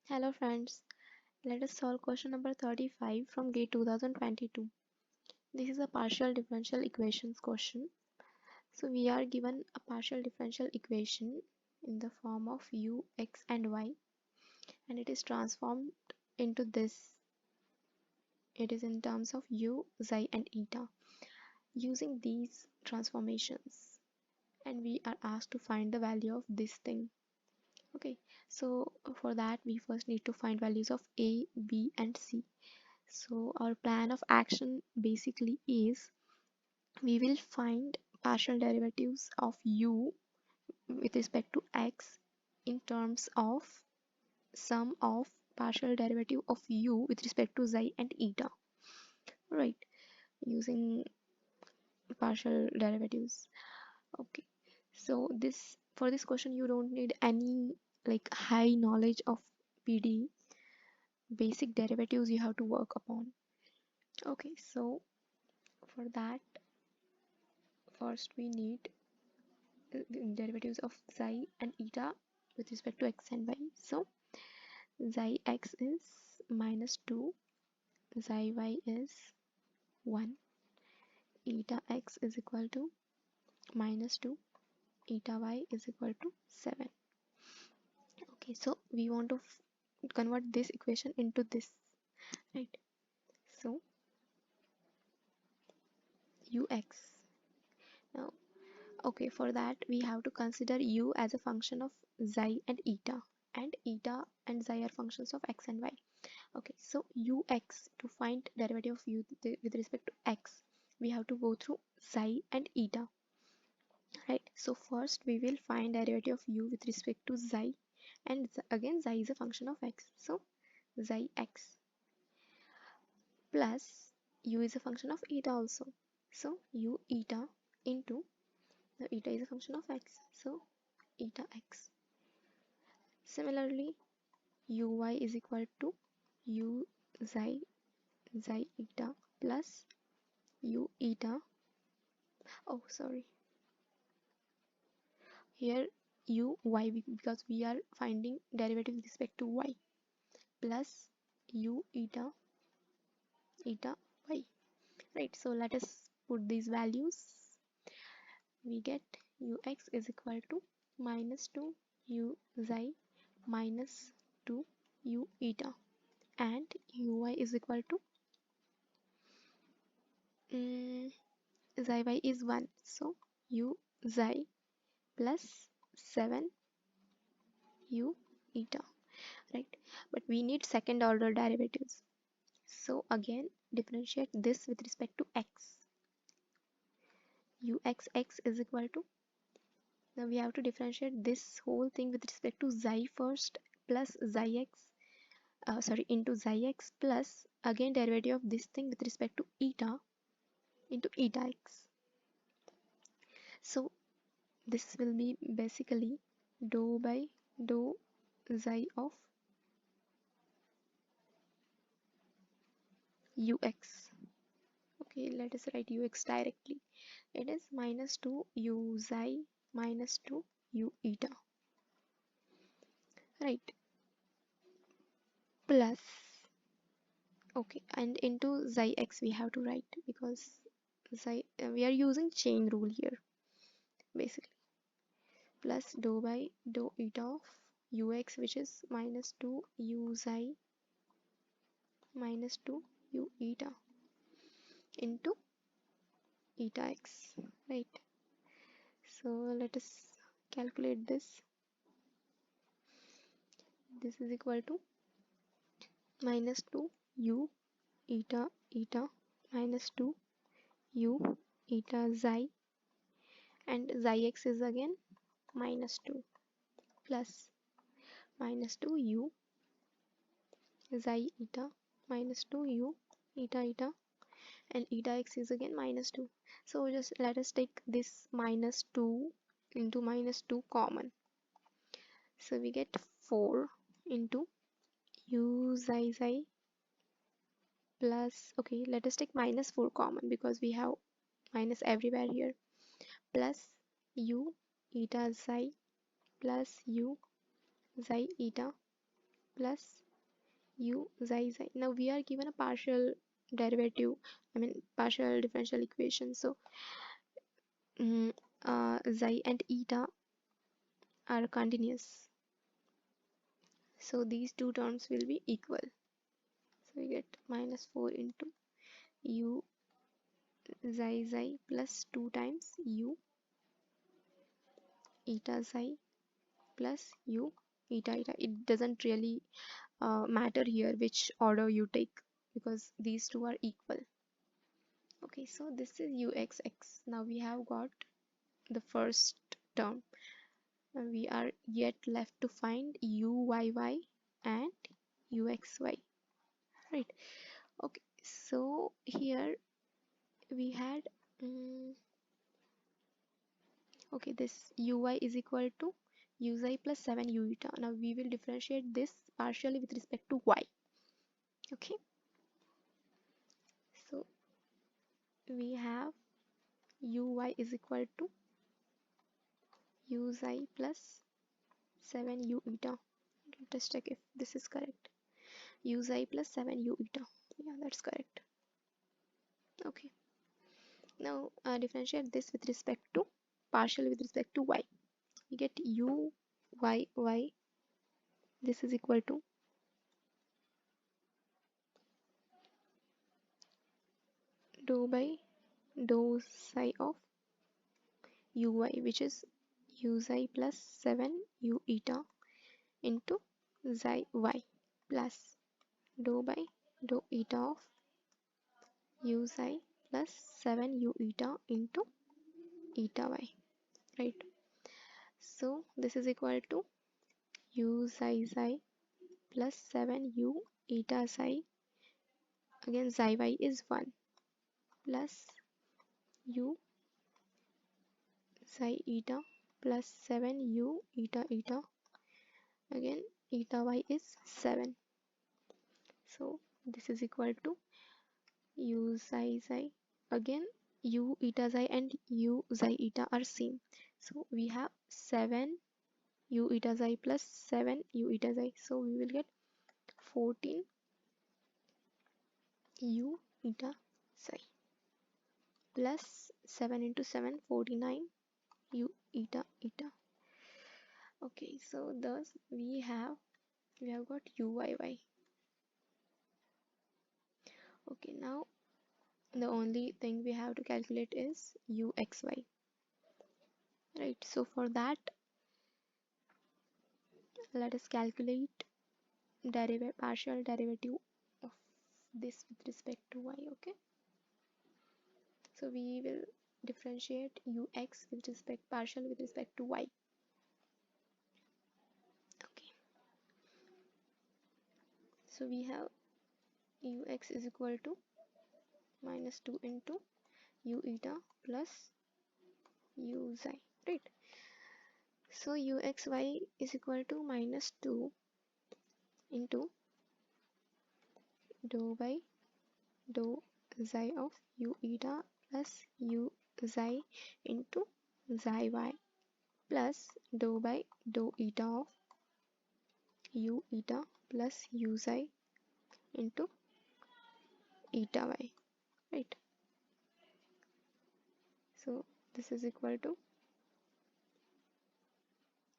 Hello friends, let us solve question number 35 from GATE 2022. This is a partial differential equations question. So we are given a partial differential equation in the form of u, x and y, and it is transformed into this. It is in terms of u, xi and eta. Using these transformations, and we are asked to find the value of this thing. Okay, so for that we first need to find values of a, b and c. So our plan of action basically is we will find partial derivatives of u with respect to x in terms of sum of partial derivative of u with respect to xi and eta, right? Using partial derivatives. Okay, so this for this question you don't need any like high knowledge of PD. Basic derivatives you have to work upon. Okay, so for that first we need the derivatives of xi and eta with respect to x and y. So xi x is minus 2, xi y is 1, eta x is equal to minus 2, eta y is equal to 7. Okay, so we want to convert this equation into this, right? So ux. Now, okay, for that we have to consider u as a function of xi and eta and xi are functions of x and y. Okay, so ux, to find derivative of u with respect to x, we have to go through xi and eta, right? So first we will find derivative of u with respect to xi, and again xi is a function of x, so xi x plus u is a function of eta also, so u eta into the eta is a function of x, so eta x. Similarly, uy is equal to u xi eta plus u eta, oh sorry, here u y because we are finding derivative with respect to y, plus u eta y, right? So let us put these values. We get ux is equal to minus 2 u xi minus 2 u eta, and uy is equal to xi y is 1, so u xi plus 7 u eta, right? But we need second order derivatives, so again differentiate this with respect to x. Uxx is equal to, now we have to differentiate this whole thing with respect to xi first, plus xi x, sorry, into xi x plus again derivative of this thing with respect to eta into eta x. So this will be basically dou by dou xi of ux. Okay, let us write ux directly. It is minus 2 u xi minus 2 u eta, right? Plus, okay, and into xi x we have to write because we are using chain rule here basically. Plus dou by dou eta of ux, which is minus 2 u xi minus 2 u eta into eta x, right? So let us calculate this. This is equal to minus 2 u eta minus 2 u eta xi, and xi x is again minus 2 plus minus 2 u xi eta minus 2 u eta, and eta x is again minus 2. So just let us take this minus 2 into minus 2 common, so we get 4 into u xi plus, okay, let us take minus 4 common because we have minus everywhere here, plus u eta xi plus u xi eta plus u xi xi. Now we are given a partial derivative, partial differential equation. So xi and eta are continuous. So these two terms will be equal. So we get minus 4 into u xi xi plus 2 times u eta xi plus u eta eta. It doesn't really matter here which order you take, because these two are equal. Okay, so this is uxx. Now we have got the first term. We are yet left to find uyy and uxy, right? Okay, so here we had okay, this uy is equal to uxi plus 7 u eta. Now we will differentiate this partially with respect to y. Okay, so we have uy is equal to uxi plus 7 u eta. Let us check if this is correct. uxi plus 7 u eta. Yeah, that's correct. Okay, now differentiate this with respect to partially with respect to y. We get u y y. This is equal to dou by dou psi of uy, which is uxi plus 7 u eta into xi y plus dou by dou eta of uxi plus 7 u eta into eta y, right? So this is equal to u xi xi plus 7 u eta xi. Again xi y is 1 plus u xi eta plus 7 u eta eta. Again eta y is 7. So this is equal to u xi xi. Again u eta xi and u xi eta are same. So we have 7 u eta xi plus 7 u eta xi. So we will get 14 u eta xi plus 7 into 7, 49 u eta eta. Okay, so thus we have got uyy. Okay, now the only thing we have to calculate is uxy, right? So for that, let us calculate partial derivative of this with respect to y. Okay, so we will differentiate ux with respect partial with respect to y. Okay, so we have ux is equal to minus 2 into u eta plus u xi, right? So uxy is equal to minus 2 into dou by dou xi of u eta plus u xi into xi y plus dou by dou eta of u eta plus u xi into eta y, right? So this is equal to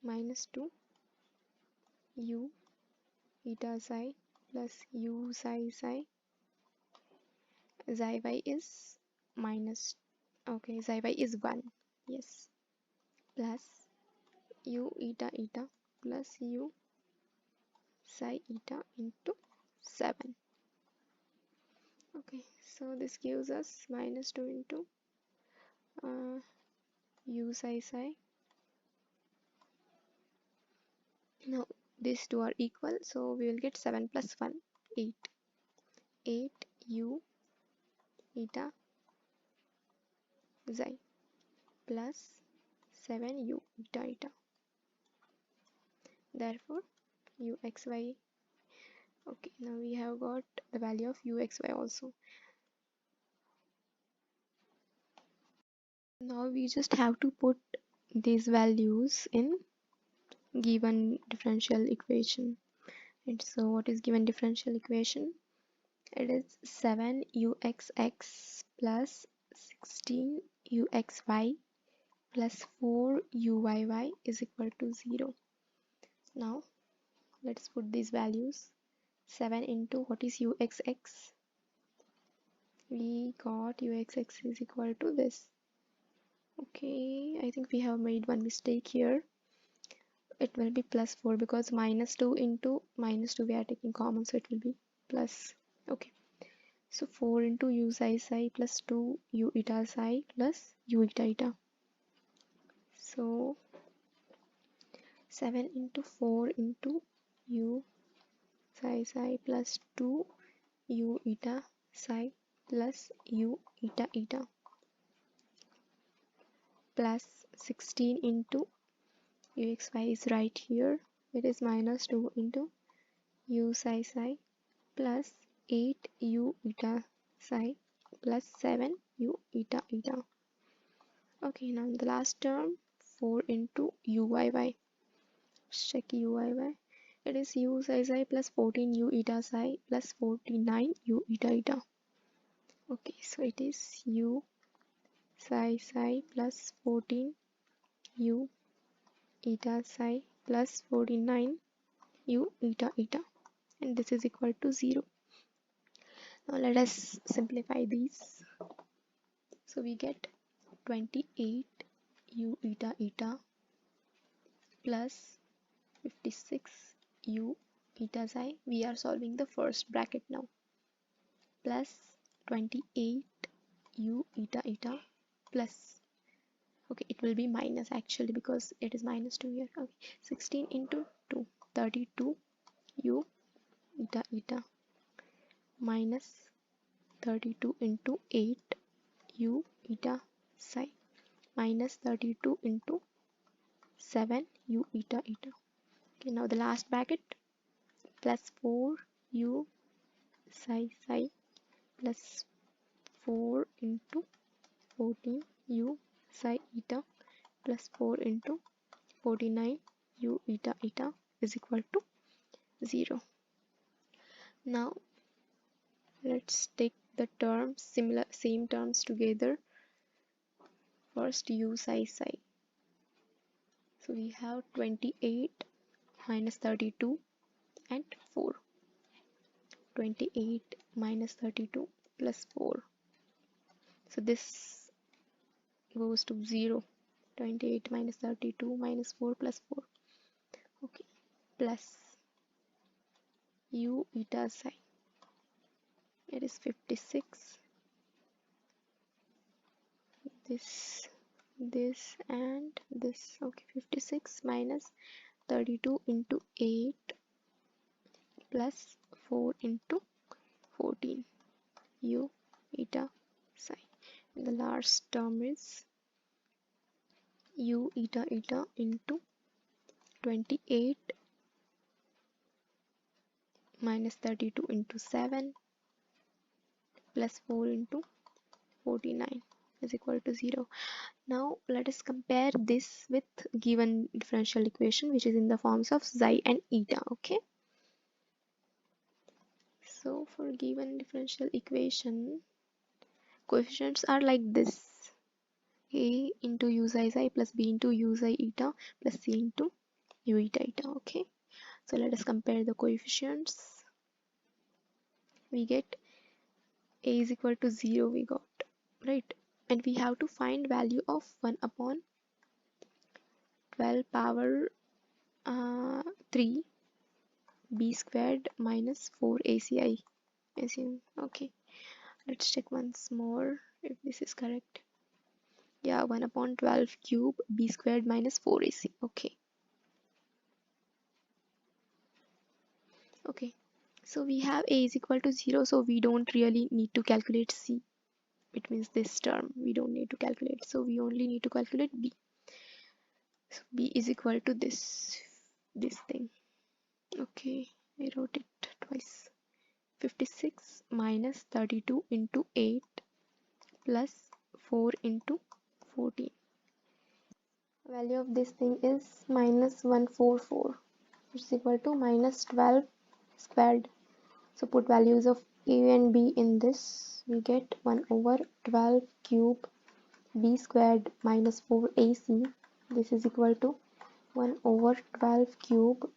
minus 2 u eta xi plus u xi xi. Xi y is minus, okay, xi y is 1, yes, plus u eta eta plus u psi eta into 7. Okay, so this gives us minus 2 into u psi psi. Now these two are equal, so we will get 7 plus 1, 8. 8 u eta xi plus 7 u eta eta. Therefore uxy. Okay, now we have got the value of uxy also. Now we just have to put these values in given differential equation And so what is given differential equation? It is 7uxx plus 16uxy plus 4uyy is equal to 0. Now let's put these values. 7 into what is uxx? We got uxx is equal to this. Okay, I think we have made one mistake here. It will be plus 4 because minus 2 into minus 2 we are taking common, so it will be plus. Okay, so 4 into u psi psi plus 2 u eta psi plus u eta eta. So 7 into 4 into u psi psi plus 2 u eta psi plus u eta eta plus 16 into uxy is right here. It is minus 2 into u psi psi plus 8 u eta psi plus 7 u eta eta. Okay, now the last term 4 into uyy. Let's check uyy. It is u psi psi plus 14 u eta psi plus 49 u eta eta. Okay, so it is u psi psi plus 14 u eta psi plus 49 u eta eta, and this is equal to 0. Now let us simplify these. So we get 28 u eta eta plus 56 u eta psi. We are solving the first bracket now. Plus 28 u eta eta plus, okay, it will be minus actually because it is minus 2 here. Okay, 16 into 2, 32 u eta eta minus 32 into 8 u eta psi minus 32 into 7 u eta eta. Okay, now the last bracket plus 4 u psi psi plus 4 into 14 u psi eta plus 4 into 49 u eta eta is equal to 0. Now let's take the terms, same terms together. First u psi psi. So we have 28 minus 32 and 4. 28 minus 32 plus 4. So this goes to 0. 28 minus 32 minus 4 plus 4. Okay, plus u eta psi. It is 56. This and this. Okay, 56 minus 32 into 8 plus 4 into 14 u eta psi. And the last term is u eta eta into 28 minus 32 into 7 plus 4 into 49 is equal to 0. Now let us compare this with given differential equation which is in the forms of xi and eta. Okay, so for given differential equation, coefficients are like this: a into u psi psi plus b into u psi eta plus c into u eta eta. Okay, so let us compare the coefficients. We get a is equal to 0, we got, right? And we have to find value of 1 upon 12 power 3 b squared minus 4 ACI. Okay, let's check once more if this is correct. Yeah, 1 upon 12 cube b squared minus 4 AC. Okay, so we have a is equal to 0, so we don't really need to calculate c. It means this term we don't need to calculate, so we only need to calculate b. So b is equal to this thing. Okay, I wrote it twice. 56 minus 32 into 8 plus 4 into 14. Value of this thing is minus 144, which is equal to minus 12 squared. So put values of a and b in this. We get 1 over 12 cube b squared minus 4ac. This is equal to 1 over 12 cube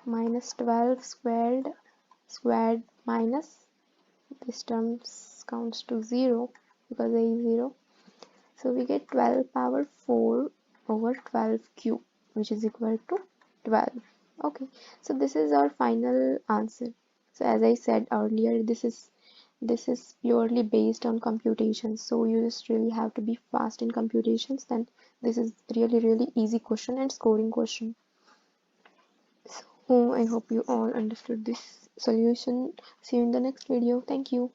minus 12 squared minus this term counts to 0 because a is 0. So we get 12 power 4 over 12 cube, which is equal to 12. Okay, so this is our final answer. So as I said earlier, this is purely based on computations. So you just really have to be fast in computations. Then this is really easy question and scoring question. So I hope you all understood this solution. See you in the next video. Thank you.